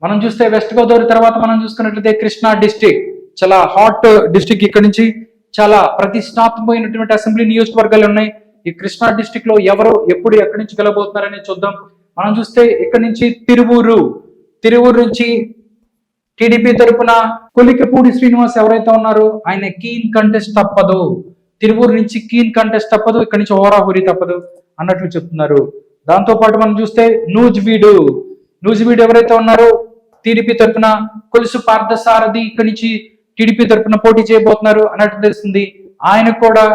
మనం చూస్తే వెస్ట్ గోదావరి తర్వాత మనం చూసుకున్నట్లయితే కృష్ణా డిస్టిక్, చాలా హాట్ డిస్టిక్. ఇక్కడ నుంచి చాలా ప్రతిష్టాత్మకమైనటువంటి అసెంబ్లీ నియోజకవర్గాలు ఉన్నాయి. ఈ కృష్ణా డిస్టిక్ లో ఎవరు ఎప్పుడు ఎక్కడి నుంచి గెలబోతున్నారని చూద్దాం. మనం చూస్తే ఇక్కడ నుంచి తిరువూరు నుంచి టీడీపీ తరపున కొలికపూడి శ్రీనివాస్ ఎవరైతే ఉన్నారో ఆయన కీన్ కంటెస్ట్ తప్పదు. తిరువూరు నుంచి కీన్ కంటెస్ట్ తప్పదు, ఇక్కడ నుంచి హోరాహోరీ తప్పదు అన్నట్లు చెప్తున్నారు. దాంతో పాటు మనం చూస్తే నూజివీడు ఎవరైతే ఉన్నారో టీడీపీ తరఫున కొలుసు పార్థసారథి ఇక్కడి నుంచి టీడీపీ తరఫున పోటీ చేయబోతున్నారు అన్నట్టు తెలుస్తుంది. ఆయన కూడా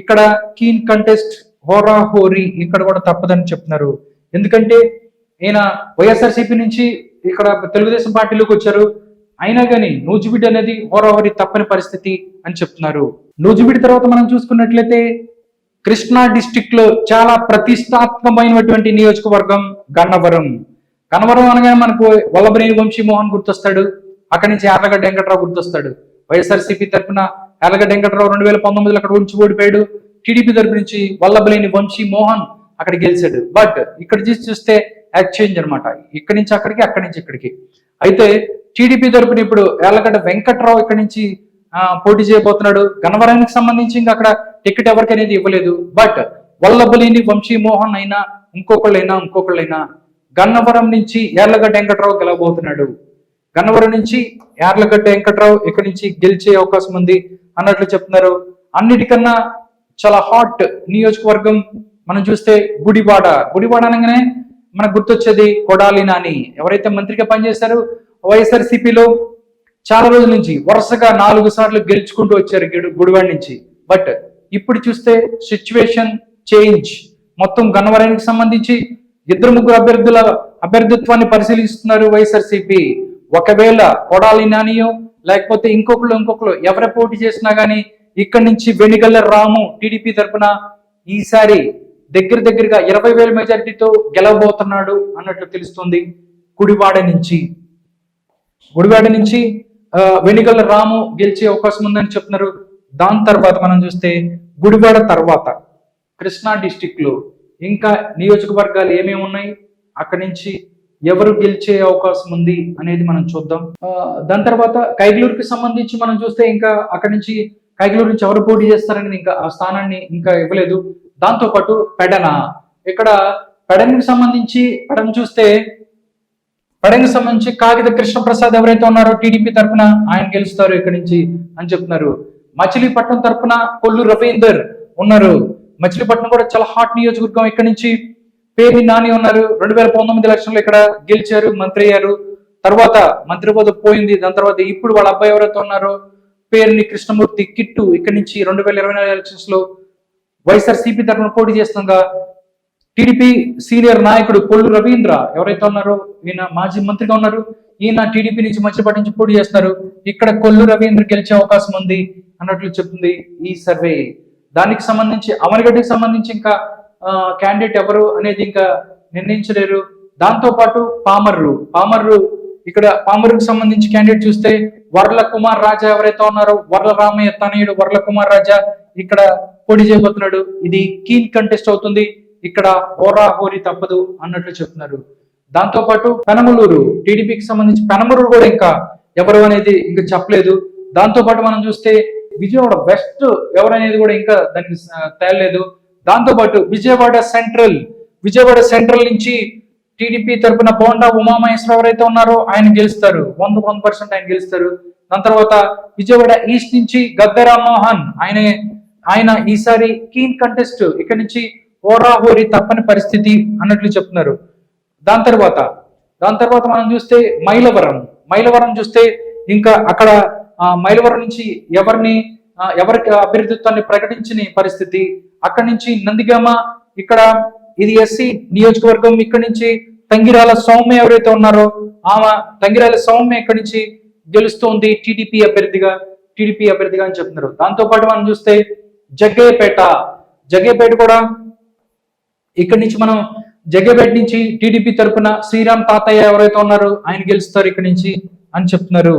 ఇక్కడ కీన్ కంటెస్ట్ హోరాహోరీ ఇక్కడ కూడా తప్పదని చెప్తున్నారు. ఎందుకంటే ఈయన వైఎస్ఆర్సీపీ నుంచి ఇక్కడ తెలుగుదేశం పార్టీలోకి వచ్చారు. అయినా కానీ నూజివీడు అనేది హోరాహోరీ తప్పని పరిస్థితి అని చెప్తున్నారు. నూజివీడు తర్వాత మనం చూసుకున్నట్లయితే కృష్ణా డిస్టిక్ లో చాలా ప్రతిష్టాత్మకమైనటువంటి నియోజకవర్గం గన్నవరం అనగానే మనకు వల్లభనేని వంశీమోహన్ గుర్తొస్తాడు. అక్కడి నుంచి యార్లగడ్డ వెంకట్రావు గుర్తొస్తాడు. వైఎస్ఆర్సీపీ తరఫున యార్లగడ్డ వెంకట్రావు 2019 అక్కడ ఉంచి ఓడిపోయాడు. టీడీపీ తరఫు నుంచి వల్లభనేని వంశీమోహన్ అక్కడ గెలిచాడు. బట్ ఇక్కడ చూస్తే ఎక్స్చేంజ్ అనమాట, ఇక్కడి నుంచి అక్కడికి, అక్కడి నుంచి ఇక్కడికి. అయితే టీడీపీ తరఫున ఇప్పుడు యార్లగడ్డ వెంకట్రావు ఇక్కడి నుంచి పోటీ చేయబోతున్నాడు. గన్నవరానికి సంబంధించి ఇంకా అక్కడ టికెట్ ఎవరికి అనేది ఇవ్వలేదు. బట్ వల్లభనేని వంశీమోహన్ అయినా ఇంకొకళ్ళైనా గన్నవరం నుంచి యార్లగడ్డ వెంకట్రావు గెలవబోతున్నాడు. గన్నవరం నుంచి యార్లగడ్డ వెంకట్రావు ఇక్కడి నుంచి గెలిచే అవకాశం ఉంది అన్నట్లు చెప్తున్నారు. అన్నిటికన్నా చాలా హాట్ నియోజకవర్గం మనం చూస్తే గుడివాడ అనగానే మనకు గుర్తొచ్చేది కొడాలి నాని. ఎవరైతే మంత్రిగా పనిచేశారో వైఎస్ఆర్సీపీలో చాలా రోజుల నుంచి వరుసగా 4 సార్లు గెలుచుకుంటూ వచ్చారు గుడివాడ నుంచి. బట్ ఇప్పుడు చూస్తే సిచ్యువేషన్ చేంజ్. మొత్తం గన్నవరానికి సంబంధించి 2-3 అభ్యర్థిత్వాన్ని పరిశీలిస్తున్నారు వైఎస్ఆర్సీపీ. ఒకవేళ కొడాలి నానియో లేకపోతే ఇంకొకరు ఎవరు పోటీ చేసినా గానీ ఇక్కడి నుంచి వెనిగల్ల రాము టీడీపీ తరఫున ఈసారి దగ్గరగా 20,000 మెజారిటీతో గెలవబోతున్నాడు అన్నట్లు తెలుస్తుంది. గుడివాడ నుంచి వెనిగల్ల రాము గెలిచే అవకాశం ఉందని చెప్తున్నారు. దాని తర్వాత మనం చూస్తే గుడివాడ తర్వాత కృష్ణా డిస్టిక్ లో ఇంకా నియోజకవర్గాలు ఏమేమి ఉన్నాయి, అక్కడి నుంచి ఎవరు గెలిచే అవకాశం ఉంది అనేది మనం చూద్దాం. దాని తర్వాత కైగలూరుకి సంబంధించి మనం చూస్తే ఇంకా అక్కడి నుంచి కైగలూరు నుంచి ఎవరు పోటీ చేస్తారని ఇంకా ఆ స్థానాన్ని ఇంకా ఇవ్వలేదు. దాంతో పాటు ఇక్కడ పెడనకి సంబంధించి కాగిత కృష్ణప్రసాద్ ఎవరైతే ఉన్నారో టీడీపీ తరఫున ఆయన గెలుస్తారు ఇక్కడి నుంచి అని చెప్తున్నారు. మచిలీపట్నం తరఫున కొల్లు రవీందర్ ఉన్నారు. మచిలీపట్నం కూడా చాలా హాట్ నియోజకవర్గం. ఇక్కడి నుంచి పేర్ని నాని ఉన్నారు. 2019 ఎలక్షన్లో ఇక్కడ గెలిచారు, మంత్రి అయ్యారు. తర్వాత మంత్రి పదవి పోయింది. దాని తర్వాత ఇప్పుడు వాళ్ళ అబ్బాయి ఎవరైతే ఉన్నారో పేరుని కృష్ణమూర్తి కిట్టు ఇక్కడి నుంచి 2024 ఎలక్షన్స్ లో వైఎస్ఆర్సీపీ తరఫున పోటీ చేస్తుండగా టీడీపీ సీనియర్ నాయకుడు కొల్లు రవీంద్ర ఎవరైతే ఉన్నారో ఈయన మాజీ మంత్రిగా ఉన్నారు. ఈయన టీడీపీ నుంచి మచిలీపట్నం నుంచి పోటీ చేస్తున్నారు. ఇక్కడ కొల్లు రవీంద్ర గెలిచే అవకాశం ఉంది అన్నట్లు చెప్తుంది ఈ సర్వే. దానికి సంబంధించి అమరగడ్డకి సంబంధించి ఇంకా క్యాండిడేట్ ఎవరు అనేది ఇంకా నిర్ణయించలేరు. దాంతో పాటు పామర్రుకి సంబంధించి క్యాండిడేట్ చూస్తే వర్ల కుమార్ రాజా ఎవరైతే ఉన్నారో వర్ల రామయ్య తనయుడు వర్ల కుమార్ రాజా ఇక్కడ పోటీ చేయబోతున్నాడు. ఇది కీన్ కంటెస్ట్ అవుతుంది. ఇక్కడ హోరాహోరీ తప్పదు అన్నట్లు చెప్తున్నారు. దాంతో పాటు పెనమలూరు టీడీపీకి సంబంధించి పెనమలూరు కూడా ఇంకా ఎవరు అనేది ఇంకా చెప్పలేదు. దాంతో పాటు మనం చూస్తే విజయవాడ వెస్ట్ ఎవరనేది కూడా ఇంకా దానికి తేలలేదు. దాంతో పాటు విజయవాడ సెంట్రల్ నుంచి టీడీపీ తరపున బోండా ఉమామహేశ్వర ఎవరైతే ఉన్నారో ఆయన గెలుస్తారు. 100% ఆయన గెలుస్తారు. దాని తర్వాత విజయవాడ ఈస్ట్ నుంచి గద్దె రామ్మోహన్ ఆయన ఈసారి కీన్ కంటెస్ట్ ఇక్కడ నుంచి హోరాహోరీ తప్పని పరిస్థితి అన్నట్లు చెప్తున్నారు. దాని తర్వాత మనం చూస్తే మైలవరం చూస్తే ఇంకా అక్కడ మైలవరం నుంచి ఎవరికి అభ్యర్థిత్వాన్ని ప్రకటించిన పరిస్థితి. అక్కడి నుంచి నందిగామ ఇక్కడ ఇది ఎస్సీ నియోజకవర్గం. ఇక్కడి నుంచి తంగిరాల సౌమ్య ఎవరైతే ఉన్నారో తంగిరాల సౌమ్య ఇక్కడి నుంచి గెలుస్తోంది టీడీపీ అభ్యర్థిగా అని చెప్తున్నారు. దాంతో పాటు మనం చూస్తే జగ్గేపేట కూడా ఇక్కడి నుంచి మనం జగ్గేపేట నుంచి టీడీపీ తరఫున శ్రీరామ్ తాతయ్య ఎవరైతే ఉన్నారో ఆయన గెలుస్తారు ఇక్కడి నుంచి అని చెప్తున్నారు.